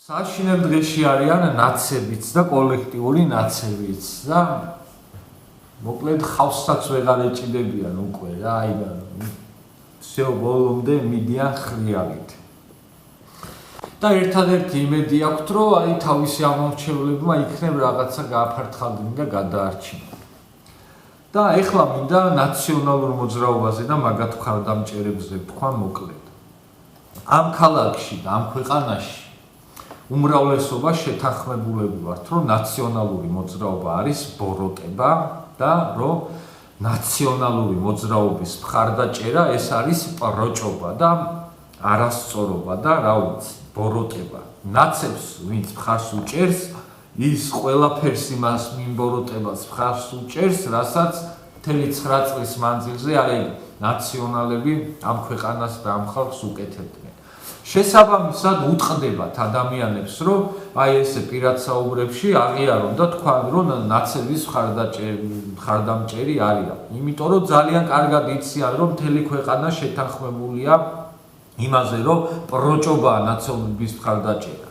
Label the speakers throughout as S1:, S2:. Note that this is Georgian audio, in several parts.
S1: საშინელ დღეში არიან ნაცებიც და კოლექტიური ნაცებიც და მოკლედ ხავსაც ვეღარ ეჭიდებიან უკვე რა აი всё ბოლომდე მიდიან ხრიალით და ერთადერთი იმედი აქვთ რომ აი თავისი ამორჩევლებმა იქნებ რაღაცა გააფართყავდნენ და გადაარჩინონ და ეხლა მინდა ნაციონალურ მოძრაობაზე და მაგათ მხარდამჭერებზე თქვა მოკლედ ამ ქალაქში და ამ ქვეყანაში უმრავლესობა შეთანხმებულები ვართ, რომ ნაციონალური მოძრაობა არის ბოროტება და რომ ნაციონალური მოძრაობის მხარდაჭერა ეს არის პროჭობა და არასწორობა და რა ვიცი, ბოროტება. ნაცებს ვინც მხარს უჭერს, ის ყველაფერს იმას მიმბოროტებას მხარს უჭერს, რასაც 9 წლის მანძილზე არის ნაციონალები ამ ქვეყანას და ამ ხალხს უკეთებდნენ. შესაბამისად უტყდებათ ადამიანებს, რომ აი ესე პირად საუბრებში აღიარონ და თქვან, რომ ნაცების მხარდამჭერი არიან. იმიტომ რომ ძალიან კარგად იციან, რომ მთელი ქვეყანა შეთანხმებულია იმაზე, რომ პროჭობაა ნაცების მხარდაჭერა.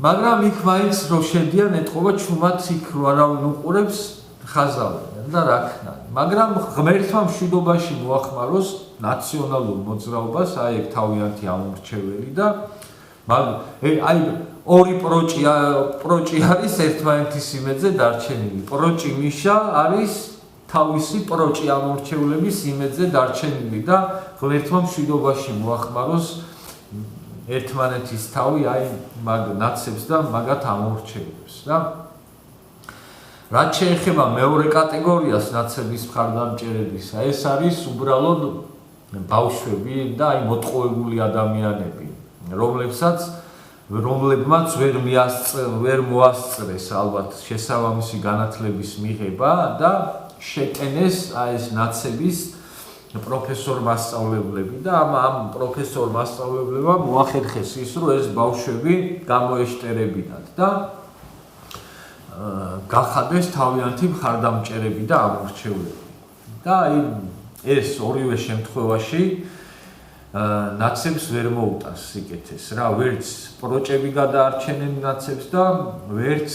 S1: მაგრამ იქ მაინც რო შედიან, ეთყობა ჩუმად იქ რო არავინ უყურებს, ხაზავდნენ და რა ქნა. მაგრამ ღმერთმა მშვიდობაში მოახმაროს ნაციონალურ მოძრაობას, აი ეგ თავიანთი ამორჩეველი და აი ორი პროჭი არის ერთმანეთის იმედზე დარჩენილი. პროჭი მიშა არის თავისი პროჭი ამორჩევლების იმედზე დარჩენილი და ღმერთმა მშვიდობაში მოახმაროს ერთმანეთის თავი აი მაგ ნაცებს და მაგათ ამორჩევლებს და რაც შეეხება მეორე კატეგორიას ნაცების მხარდამჭერებისა, ეს არის უბრალოდ ბავშვები და აი მოტყუებული ადამიანები, რომლებმაც ვერ მოასწრეს ალბათ შესაბამისი განათლების მიღება და შეტენეს აი ეს ნაცების პროფესორ მასწავლებლები და ამ პროფესორ მასწავლებლებმა მოახერხეს ის, რომ ეს ბავშვები გამოეშტერებინათ და გახადეს თავიანთი მხარდამჭერები და ამორჩევლები. და აი ეს ორივე შემთხვევაში ნაცებს ვერ მოუტანს სიკეთეს რა, ვერც პროჭები გადაარჩენენ ნაცებს და ვერც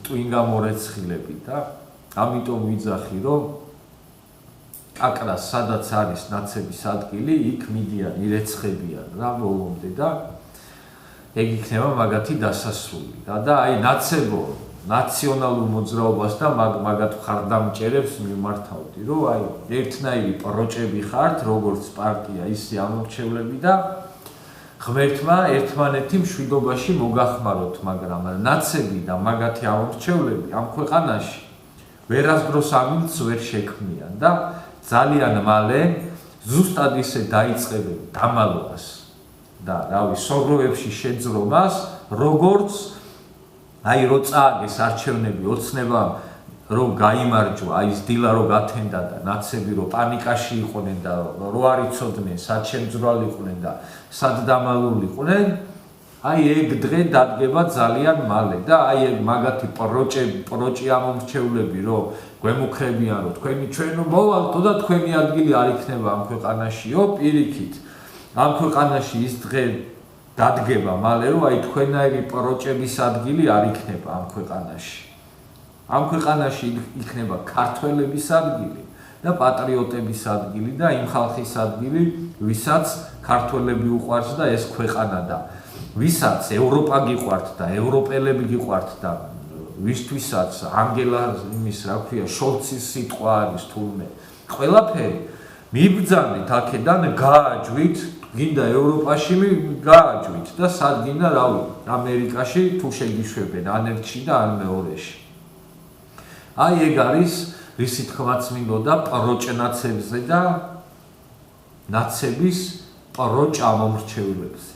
S1: ტვინგამორეცხილები და ამიტომ ვიძახი, რომ კაკრას სადაც არის ნაცების ადგილი, იქ მიდიან, ირეცხებიან რა ბოლომდე და ეგ იქნება მაგათი დასასრული. და აი ნაცებო ნაციონალურ მოძრაობას და მაგათ მხარდამჭერებს მიმართავდი, რომ აი ერთნაირი პროჭები ხართ, როგორც პარტია, ისე ამორჩევლები და ღმერთმა ერთმანეთი მშვიდობაში მოგახმაროთ, მაგრამ ნაცები და მაგათი ამორჩევლები ამ ქვეყანაში ვერასდროს ამილს ვერ შექმნიან და ძალიან მალე ზუსტად ისე დაიწყებენ დამალვას და რავი სობროებში შეძრომას, როგორც აი რო წააგეს არჩევნები ოცნება რომ გაიმარჯვა, აი ეს დილა რო გათენდა და ნაცები რო პანიკაში იყვნენ და რო არ იცოდნენ სად შემძვრალიყვნენ და სად დამალულიყვნენ, აი ეგ დღე დადგება ძალიან მალე და აი ეგ მაგათი პროჭი ამორჩევლები რო გვემუქრებიან, რომ თქვენი ჩვენ მოვალთო და თქვენი ადგილი არ იქნება ამ ქვეყანაშიო, პირიქით ამ ქვეყანაში ის დღე დადგება მალე, რომ აი თქვენაირი პროჭების ადგილი არ იქნება ამ ქვეყანაში. ამ ქვეყანაში იქნება ქართველების ადგილი და პატრიოტების ადგილი და იმ ხალხის ადგილი, ვისაც ქართველები უყვარს და ეს ქვეყანა და ვისაც ევროპა გიყვართ და ევროპელები გიყვართ და ვისთვისაც ანგელა იმის რა ქვია შოლცის სიტყვა არის თურმე ყველაფერი მიბრძანეთ აქედან გააჯვით გინდა ევროპაში გააჯვით და სად გინდა რავი ამერიკაში თუ შეგიშვებენ ან ერთში და ან მეორეში. აი ეგ არის რისი თქმაც მინდოდა პროჭნაცებზე და ნაცების პროჭ ამორჩევლებზე.